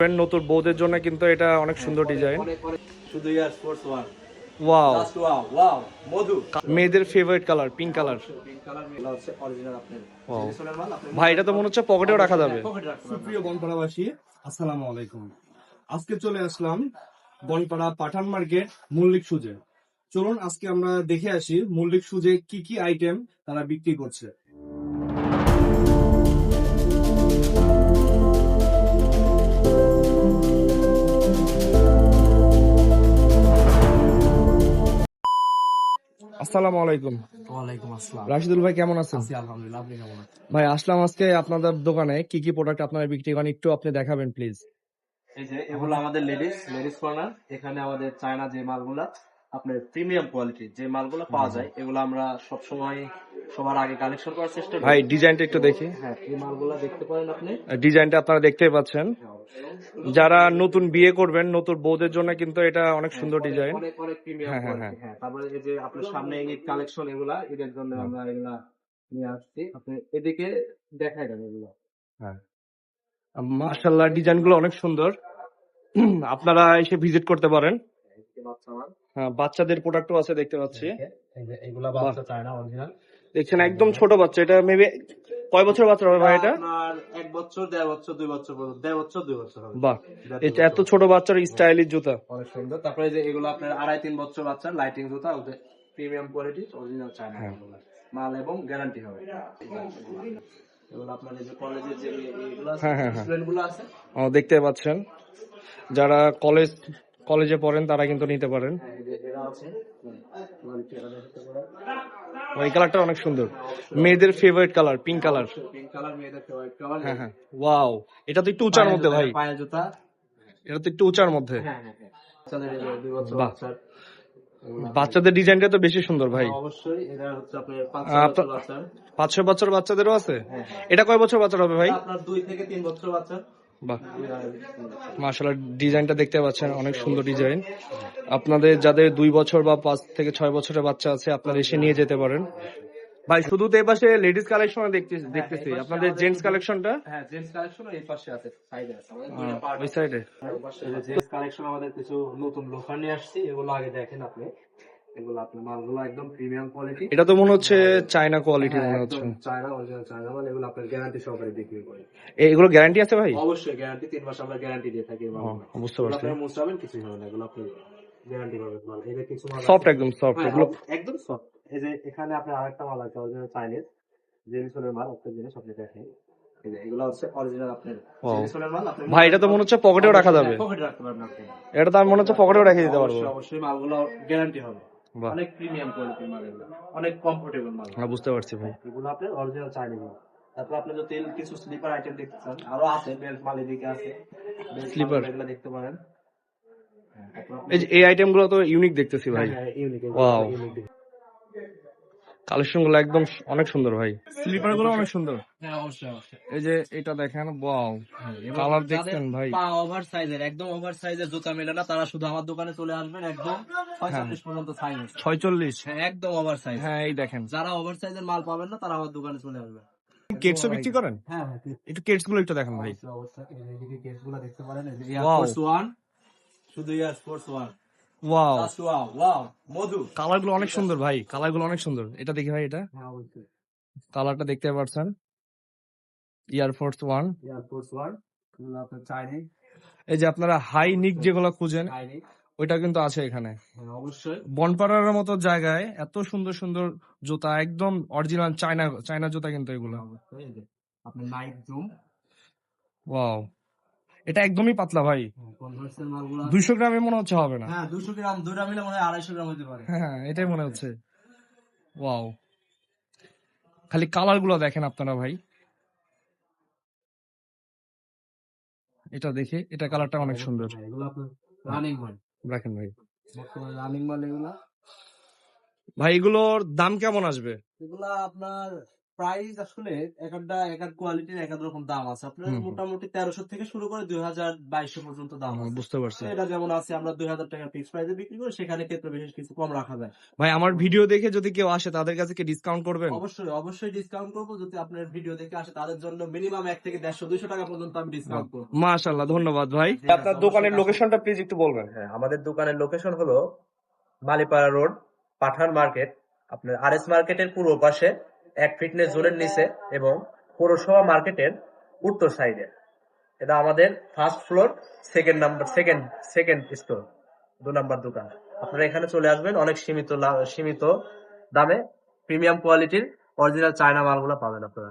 নতুন বউদের জন্য কিন্তু এটা অনেক সুন্দর ডিজাইন। শুধু air force one wow, just wow wow মধু মেয়েদের favourite colour pink colour. Pink colour মেলা হচ্ছে অরিজিনাল আপনার ওয়াও জিনিসের মাল আপনি ভাই, এটা তো মনে হচ্ছে পকেটেও রাখা যাবে। পকেটে রাখতে পারবেন। সুপ্রিয় বনপাড়াবাসী, আসসালামু আলাইকুম। আজকে চলে আসলাম বনপাড়া পাঠান মার্কেট মল্লিক সুজে। চলুন আজকে আমরা দেখে আসি মল্লিক সুজে কি কি আইটেম তারা বিক্রি করছে। আসসালামু আলাইকুম। ওয়ালাইকুম আসসালাম। রাশিদুল ভাই কেমন আছেন? আলহামদুলিল্লাহ, আপনি কেমন আছেন? ভাই আসলাম আজকে আপনাদের দোকানে, কি কি প্রোডাক্ট আপনারা বিক্রি করেন একটু আপনি দেখাবেন প্লিজ। এই যে এগুলো আমাদের লেডিস কর্নার। এখানে আমাদের চায়না যে মালগুলা আপনার প্রিমিয়াম কোয়ালিটির যে মালগুলো পাওয়া যায়, এগুলো আমরা সব সময় সবার আগে কালেকশন করার চেষ্টা করি। ভাই ডিজাইনটা একটু দেখি। হ্যাঁ, এই মালগুলা দেখতে পারেন আপনি। ডিজাইনটা আপনারা দেখতেই পাচ্ছেন। যারা নতুন বিয়ে করবেন, নতুন বউদের জন্য কিন্তু এটা অনেক সুন্দর ডিজাইন। অনেক অনেক প্রিমিয়াম হ্যাঁ, হ্যাঁ, কোয়ালিটি। হ্যাঁ, তারপরে এই যে আপনার সামনে ঈদ কালেকশন, এগুলা ঈদের জন্য আমরা এগুলা নিয়ে আসছি। আপনি এদিকে দেখাই দেন এগুলো। হ্যাঁ, মাশাআল্লাহ ডিজাইনগুলো অনেক সুন্দর। আপনারা এসে ভিজিট করতে পারেন। এদিকে বাচ্চা মাল। হ্যাঁ, বাচ্চাদের প্রোডাক্টও আছে দেখতে পাচ্ছি। এই যে এগুলা বাচ্চা চায়না অরিজিনাল। দেখছেন একদম ছোট বাচ্চা। এটা মেবি কয় বছর বাচ্চা হবে ভাই এটা? আপনার 1 বছর, 1.5 বছর, 2 বছর পর্যন্ত, 1.5 বছর, 2 বছর হবে। বাহ, এটা এত ছোট বাচ্চার স্টাইলিশ জুতা। অনেক সুন্দর। তারপরে যে এগুলো আপনার 2.5-3 বছর বাচ্চা লাইটিং জুতা, ওদের প্রিমিয়াম কোয়ালিটি অরিজিনাল চায়না মাল এবং গ্যারান্টি হবে। এগুলো আপনার এই যে কলেজের যে এগুলো আছে, স্টুডেন্ট গুলো আছে, দেখতে পাচ্ছেন যারা কলেজে পড়েন তারা কিন্তু নিতে পারেন। এই যে এরা আছে কোয়ালিটি এরা দেখতে পারেন। এই কালারটা অনেক সুন্দর, মেয়েদের favourite colour pink colour. Pink colour মেয়েদের ফেভারিট কালার। হ্যাঁ হ্যাঁ, ওয়াও, এটা তো একটু উঁচার মধ্যে ভাই। পায়ের জুতা। এটা তো একটু উঁচার মধ্যে। হ্যাঁ হ্যাঁ হ্যাঁ, বাচ্চাদের এই যে 2 বছর বাহ, বাচ্চার। বাচ্চাদের ডিজাইনটা তো বেশি সুন্দর ভাই। অবশ্যই এটা হচ্ছে আপনার 5 আপনার বছর বাচ্চার। 5-6 বছর বাচ্চাদেরও আছে। হ্যাঁ, এটা কয় বছর বাচ্চার হবে ভাই? আপনার 2 থেকে 3 বছর বাচ্চার। বাহ, মাশাআল্লাহ ডিজাইনটা দেখতে পাচ্ছেন অনেক সুন্দর ডিজাইন। আপনাদের যাদের 2 বছর বা 5 থেকে 6 বছরের বাচ্চা আছে আপনারা এসে নিয়ে যেতে পারেন। ভাই শুধু তো এই পাশে লেডিস কালেকশন দেখতেছি, আপনাদের জেন্টস কালেকশনটা? হ্যাঁ, জেন্টস কালেকশন এই পাশে আছে, সাইডে আছে আমাদের দুইটা পার্ট। ওই সাইডে। এই যে জেন্টস কালেকশন আমাদের কিছু নতুন লোফার নিয়ে আসছি, এগুলো আগে দেখেন আপনি। এগুলো আপনার মালগুলো একদম প্রিমিয়াম কোয়ালিটি। এটা তো মনে হচ্ছে চায়না কোয়ালিটি মনে হচ্ছে। চায়না অরিজিনাল চায়না মাল। এগুলো আপনার গ্যারান্টি সহকারে বিক্রি করি। এগুলো গ্যারান্টি আছে ভাই? অবশ্যই গ্যারান্টি, 3 মাস আমরা গ্যারান্টি দিয়ে থাকি। বুঝতে পারছি। আপনারা মুছাবেন কিছুই হবে না, এগুলো আপনি গ্যারান্টি পাবেন। মাল এই যে কিছু মাল সফট, একদম সফট হ্যাঁ, এগুলো। একদম সফট। এই যে এখানে আপনার আরেকটা মাল আছে অরিজিনাল চাইনিজ জেনিসনের মাল। একটা জিনিস আপনি দেখেন, এই যে এগুলো হচ্ছে অরিজিনাল আপনার জেনিসনের মাল। আপনি ভাই এটা তো মনে হচ্ছে পকেটেও রাখা যাবে। পকেটে রাখতে পারবেন আপনি। এটা তো আমি মনে হচ্ছে পকেটেও রেখে দিতে পারবো। অবশ্যই অবশ্যই মালগুলো গ্যারান্টি হবে। বাহ, অনেক প্রিমিয়াম কোয়ালিটির মাল এগুলো, অনেক কমফোর্টেবল মাল। হ্যাঁ বুঝতে পারছি ভাই। এগুলো আপনার অরিজিনাল চাইনিজ মাল। তারপর আপনি যদি কিছু স্লিপার আইটেম দেখতে চান, আরো আছে, বেল্ট মাল এদিকে আছে, স্লিপার এগুলো দেখতে পারেন। এই যে এই আইটেম গুলো তো ইউনিক দেখতেছি ভাই। হ্যাঁ, ইউনিক। ওয়াও, কালেকশন গুলো একদম অনেক সুন্দর ভাই। স্লিপার গুলো অনেক সুন্দর। হ্যাঁ, অবশ্যই অবশ্যই। এই যে এটা দেখেন, ওয়াও, কালার দেখছেন ভাই? পা ওভার সাইজের, একদম ওভার সাইজের জুতা মেলে না, তারা শুধু আমার দোকানে চলে আসবেন। একদম 46 পর্যন্ত সাইজ। 46? হ্যাঁ, একদম ওভার সাইজ। হ্যাঁ এই দেখেন। যারা ওভার সাইজের মাল পাবেন না, তারা আমার দোকানে চলে আসবে। কেটসও বিক্রি করেন? হ্যাঁ হ্যাঁ, একটু কেটস গুলো একটু দেখেন ভাই। অবশ্যই। এইদিকে কেসগুলো দেখতে পারেন। এই যে Wow. এয়ারফোর্স 1, শুধু air force 1। Wow, just wow wow মধু। কালার গুলো অনেক সুন্দর ভাই, কালার গুলো অনেক সুন্দর। এটা দেখি ভাই, এটা হ্যাঁ, অবশ্যই। কালারটা দেখতে পাচ্ছেন, এয়ারফোর্স 1। এয়ারফোর্স 1 এগুলো আপনার চাইনিজ। এই যে আপনারা হাই নিক যেগুলো খুঁজেন চাইনিজ। ওইটা কিন্তু আছে এখানে। হ্যাঁ, অবশ্যই। বনপাড়ার মতো জায়গায় এত সুন্দর সুন্দর জুতা, একদম অরিজিনাল চায়না জুতা কিন্তু এগুলো। অবশ্যই। এই যে আপনার নাইক জুম। ওয়াও, এটা একদমই পাতলা ভাই। কনভার্সের মালগুলো 200 গ্রামে মনে হচ্ছে হবে না। হ্যাঁ, 200 গ্রাম, দুইটা মিলে মনে হয় 250 গ্রাম হতে পারে। হ্যাঁ এটাই মনে হচ্ছে। ওয়াও, খালি কালার গুলো দেখেন আপনারা ভাই। এটা দেখে, এটা কালারটা অনেক সুন্দর। হ্যাঁ, এগুলো আপনার রানিং মাল। রাখেন ভাই। বর্তমানে রানিং মাল এগুলা। ভাই এগুলোর দাম কেমন আসবে? এগুলা আপনার প্রাইস আসলে এক এক কোয়ালিটির এক এক রকম দাম আছে। আপনার মোটামুটি 1300 থেকে শুরু করে 2200 পর্যন্ত দাম আছে। বুঝতে পারছি। তো এটা যেমন আছে আমরা 2000 টাকা ফিক্স প্রাইসে বিক্রি করি, সেখানে ক্ষেত্রে বিশেষ কিছু কম রাখা যায়। ভাই আমার ভিডিও দেখে যদি কেউ আসে তাদের কাছে কি ডিসকাউন্ট করবেন? অবশ্যই অবশ্যই ডিসকাউন্ট করবো। যদি আপনার ভিডিও দেখে আসে তাদের জন্য মিনিমাম 1 থেকে 150-200 টাকা পর্যন্ত আমি ডিসকাউন্ট করবো। মাশাআল্লাহ, ধন্যবাদ ভাই। ঠিক আছে, আপনার অবশ্যই দোকানের আসুন। লোকেশনটা প্লিজ একটু বলবেন। হ্যাঁ, আমাদের দোকানের লোকেশন হলো মালিপাড়া রোড, পাঠান মার্কেট। আপনার আরএস মার্কেটের পূর্ব পাশে 1 ফিটনেস জোনের নিচে এবং পৌরসভা মার্কেটের উত্তর সাইডে। এটা আমাদের first floor, second store, 2 number দোকান। আপনারা এখানে চলে আসবেন, অনেক সীমিত দামে প্রিমিয়াম কোয়ালিটির অরিজিনাল চায়না মালগুলো পাবেন আপনারা।